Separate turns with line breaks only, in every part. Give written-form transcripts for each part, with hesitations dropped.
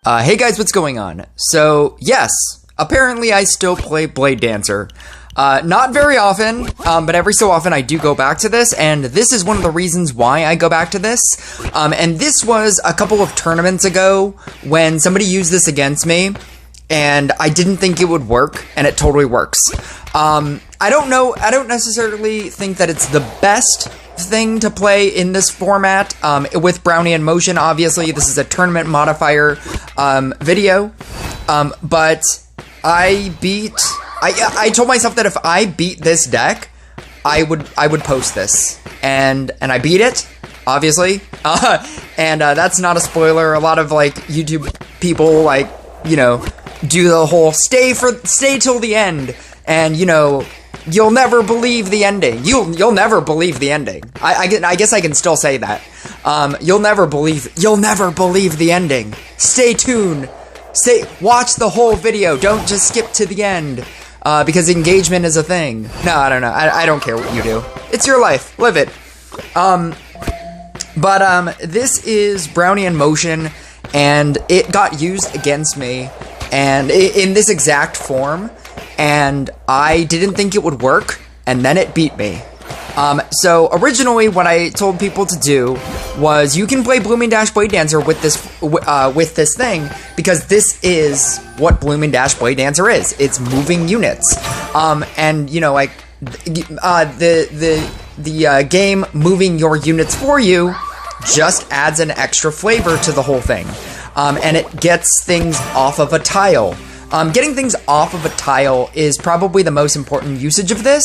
Hey guys, what's going on? So, yes, apparently I still play Blade Dancer. Not very often, but every so often I do go back to this, and this is one of the reasons why I go back to this. And this was a couple of tournaments ago when somebody used this against me, and I didn't think it would work, and it totally works. I don't necessarily think that it's the best thing to play in this format with Brownian Motion. Obviously, this is a tournament modifier video, but I told myself that if I beat this deck, I would post this, and I beat it, obviously, and that's not a spoiler. A lot of like YouTube people like do the whole stay till the end, and you'll never believe the ending. You'll never believe the ending. I guess I can still say that. You'll never believe the ending. Stay tuned. Watch the whole video. Don't just skip to the end. Because engagement is a thing. No, I don't know. I don't care what you do. It's your life. Live it. But this is Brownian Motion, and it got used against me, and in this exact form, and I didn't think it would work, and then it beat me. So originally what I told people to do was you can play Blooming Dash Blade Dancer with this thing, because this is what Blooming Dash Blade Dancer is. It's moving units. And like the game moving your units for you just adds an extra flavor to the whole thing. And it gets things off of a tile. Getting things off of a tile is probably the most important usage of this.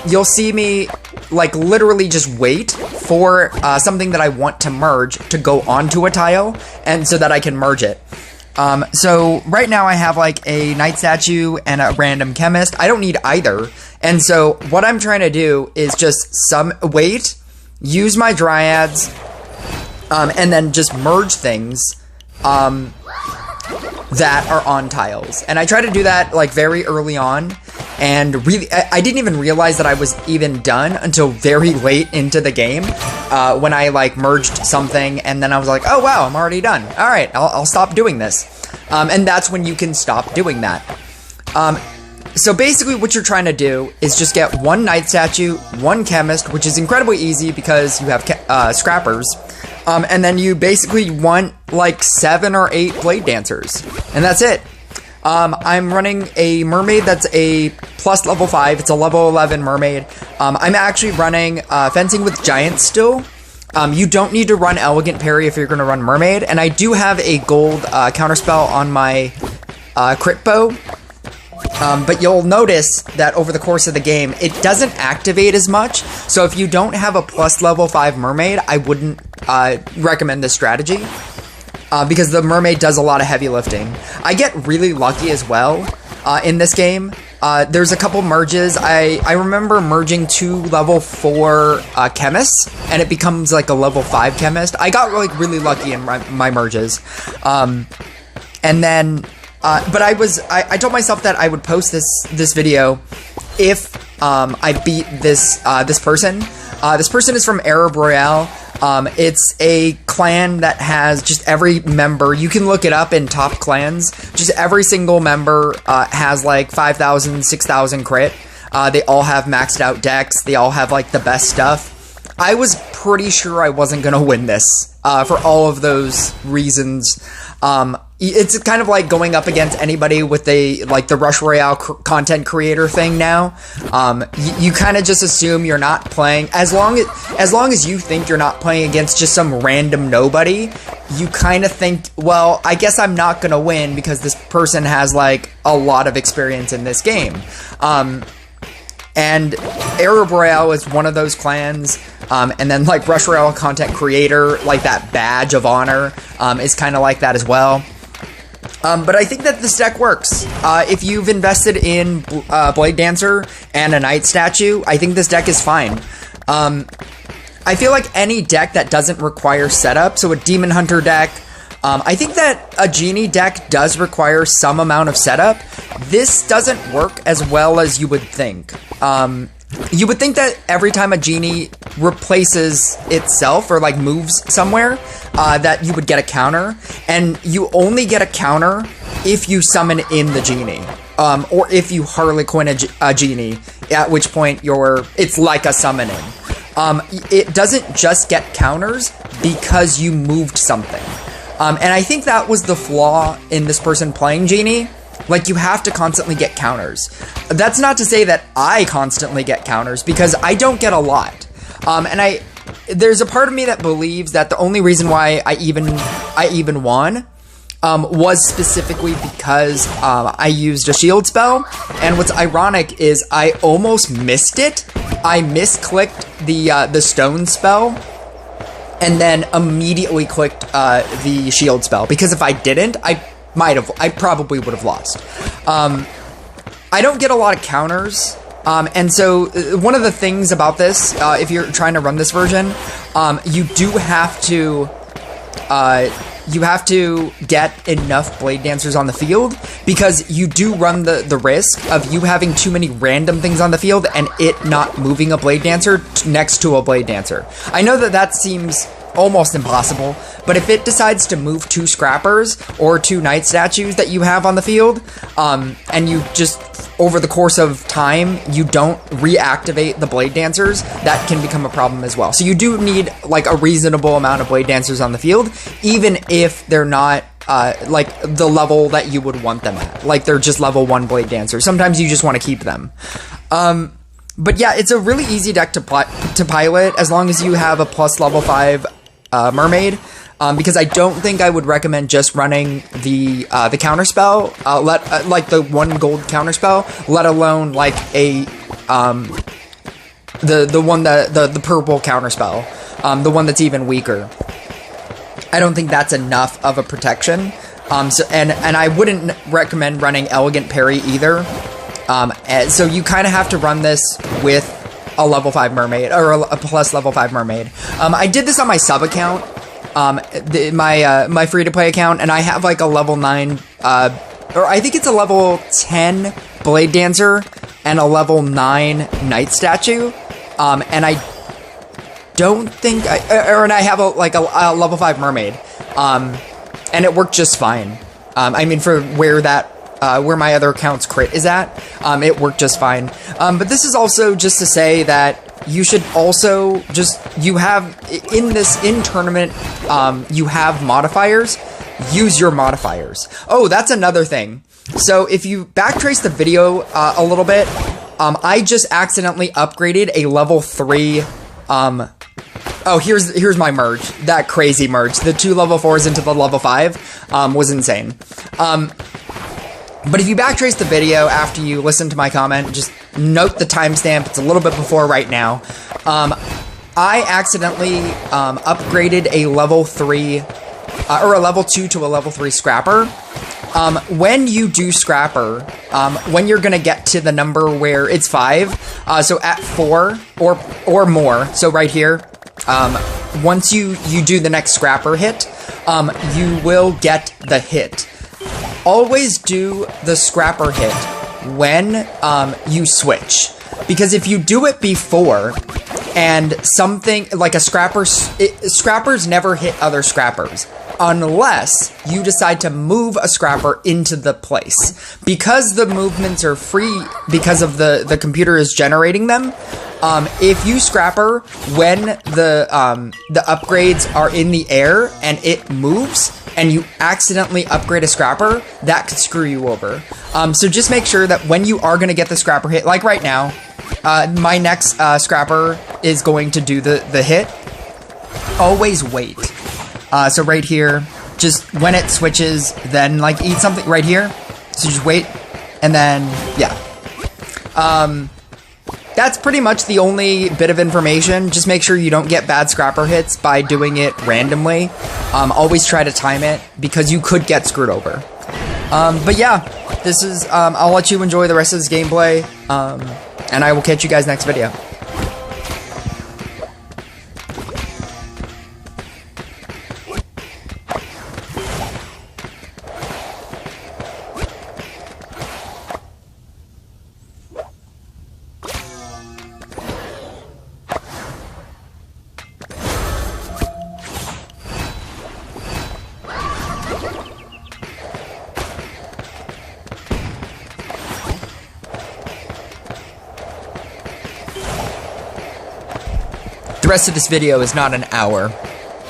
You'll see me like literally just wait for something that I want to merge to go onto a tile, and so that I can merge it. So right now I have like a Knight Statue and a Random Chemist. I don't need either. And so what I'm trying to do is just wait, use my Dryads, and then just merge things that are on tiles. And I try to do that like very early on, and really I didn't even realize that I was even done until very late into the game, when I like merged something, and then I was like, oh wow, I'm already done. All right, I'll stop doing this. And that's when you can stop doing that. So basically what you're trying to do is just get one Knight Statue, one Chemist, which is incredibly easy because you have Scrappers. And then you basically want like 7 or 8 Blade Dancers, and that's it. I'm running a Mermaid that's a plus level 5. It's a level 11 Mermaid. I'm actually running Fencing with Giants still. You don't need to run Elegant Parry if you're going to run Mermaid, and I do have a gold counterspell on my Crit Bow. But you'll notice that over the course of the game, it doesn't activate as much. So if you don't have a plus level 5 Mermaid, I wouldn't recommend this strategy. Because the Mermaid does a lot of heavy lifting. I get really lucky as well in this game. There's a couple merges. I remember merging 2 level 4 Chemists, and it becomes like a level 5 Chemist. I got like really lucky in my merges. And then... but I told myself that I would post this video if I beat this person. This person is from Arab Royale. It's a clan that has just every member. You can look it up in top clans. Just every single member has like 5,000, 6,000 crit. They all have maxed out decks. They all have like the best stuff. I was pretty sure I wasn't gonna win this for all of those reasons. It's kind of like going up against anybody with the Rush Royale content creator thing now. You kind of just assume you're not playing, as long as you think you're not playing against just some random nobody, you kind of think, well, I guess I'm not gonna win because this person has like a lot of experience in this game. And Arab Royale is one of those clans, and then like Rush Royale content creator, like that badge of honor, is kind of like that as well. But I think that this deck works. If you've invested in Blade Dancer and a Knight Statue, I think this deck is fine. I feel like any deck that doesn't require setup, so a Demon Hunter deck, I think that a Genie deck does require some amount of setup. This doesn't work as well as you would think. You would think that every time a Genie replaces itself or like moves somewhere, that you would get a counter, and you only get a counter if you summon in the genie, or if you Harlequin a genie, at which point it's like a summoning. It doesn't just get counters because you moved something. And I think that was the flaw in this person playing Genie. Like, you have to constantly get counters. That's not to say that I constantly get counters, because I don't get a lot. And there's a part of me that believes that the only reason why I even won was specifically because I used a shield spell. And what's ironic is I almost missed it. I misclicked the stone spell, and then immediately clicked the shield spell, because if I didn't, I probably would have lost. I don't get a lot of counters, and so one of the things about this, if you're trying to run this version, you do have to get enough Blade Dancers on the field, because you do run the risk of you having too many random things on the field and it not moving a Blade Dancer next to a Blade Dancer. I know that seems almost impossible, but if it decides to move 2 Scrappers or 2 Knight statues that you have on the field, and you just, over the course of time, you don't reactivate the Blade Dancers, that can become a problem as well. So you do need, like, a reasonable amount of Blade Dancers on the field, even if they're not, like, the level that you would want them at. Like, they're just level 1 Blade Dancers. Sometimes you just want to keep them. But yeah, it's a really easy deck to pilot, as long as you have a plus level 5 Mermaid, because I don't think I would recommend just running the counterspell, like the 1 gold counterspell, let alone like the purple counterspell, the one that's even weaker. I don't think that's enough of a protection. And I wouldn't recommend running Elegant Parry either. So you kind of have to run this with a level 5 mermaid, or a plus level 5 mermaid. I did this on my sub account, my free-to-play account, and I have like a level 9, or I think it's a level 10 Blade Dancer and a level 9 Knight statue, and I don't think, and I have a level 5 mermaid, and it worked just fine. I mean, for where my other account's crit is at, it worked just fine. But this is also just to say that you should also in tournament, you have modifiers. Use your modifiers. Oh, that's another thing. So if you backtrace the video a little bit, I just accidentally upgraded a level 3, oh, here's my merge. That crazy merge. The 2 level 4s into the level 5 was insane. But if you backtrace the video after you listen to my comment, just note the timestamp. It's a little bit before right now. I accidentally upgraded a level 3, or a level 2 to a level 3 Scrapper. When you do Scrapper, when you're going to get to the number where it's 5, so at 4 or more, so right here, once you do the next Scrapper hit, you will get the hit. Always do the Scrapper hit when you switch, because if you do it before and something like a Scrappers never hit other Scrappers unless you decide to move a Scrapper into the place, because the movements are free because of the computer is generating them. If you Scrapper when the upgrades are in the air and it moves, and you accidentally upgrade a Scrapper, that could screw you over. So just make sure that when you are going to get the Scrapper hit, like right now, my next Scrapper is going to do the hit. Always wait. So right here, just when it switches, then like eat something right here. So just wait, and then, yeah. That's pretty much the only bit of information. Just make sure you don't get bad Scrapper hits by doing it randomly. Always try to time it, because you could get screwed over. But yeah, this is, I'll let you enjoy the rest of this gameplay, and I will catch you guys next video. The rest of this video is not an hour.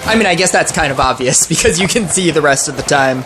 I mean, I guess that's kind of obvious because you can see the rest of the time.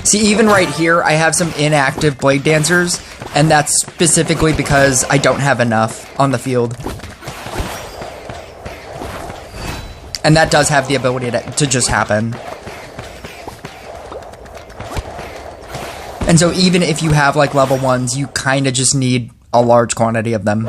See, even right here, I have some inactive Blade Dancers, and that's specifically because I don't have enough on the field. And that does have the ability to just happen. And so even if you have, like, level 1s, you kind of just need a large quantity of them.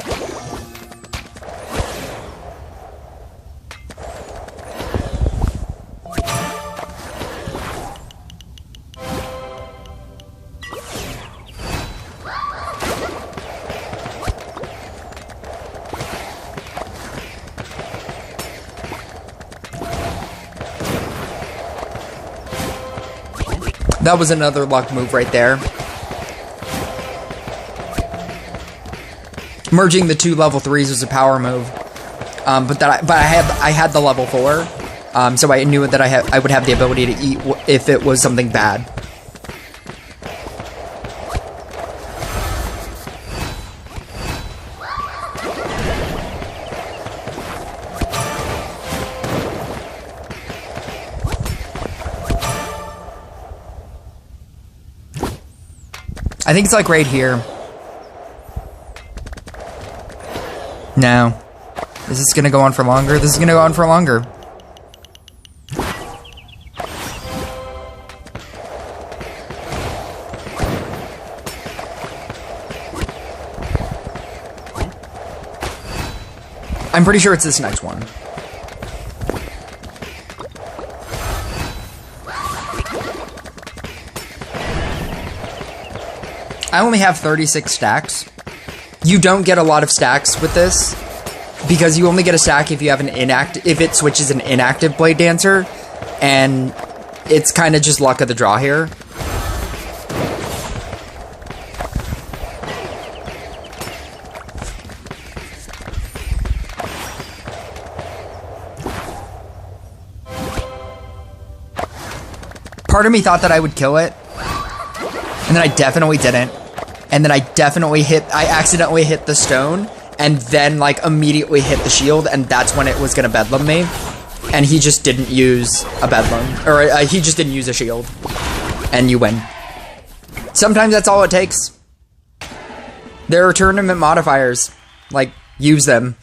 That was another luck move right there. Merging the two level 3s was a power move, but I had the level 4, so I knew that I would have the ability to eat if it was something bad. I think it's like right here. No. Is this gonna go on for longer? This is gonna go on for longer. I'm pretty sure it's this next one. I only have 36 stacks. You don't get a lot of stacks with this because you only get a stack if you have if it switches an inactive Blade Dancer, and it's kind of just luck of the draw here. Part of me thought that I would kill it, and then I definitely didn't. And then I accidentally hit the stone, and then, like, immediately hit the shield, and that's when it was gonna bedlam me. And he just didn't use a bedlam, or he just didn't use a shield. And you win. Sometimes that's all it takes. There are tournament modifiers. Like, use them.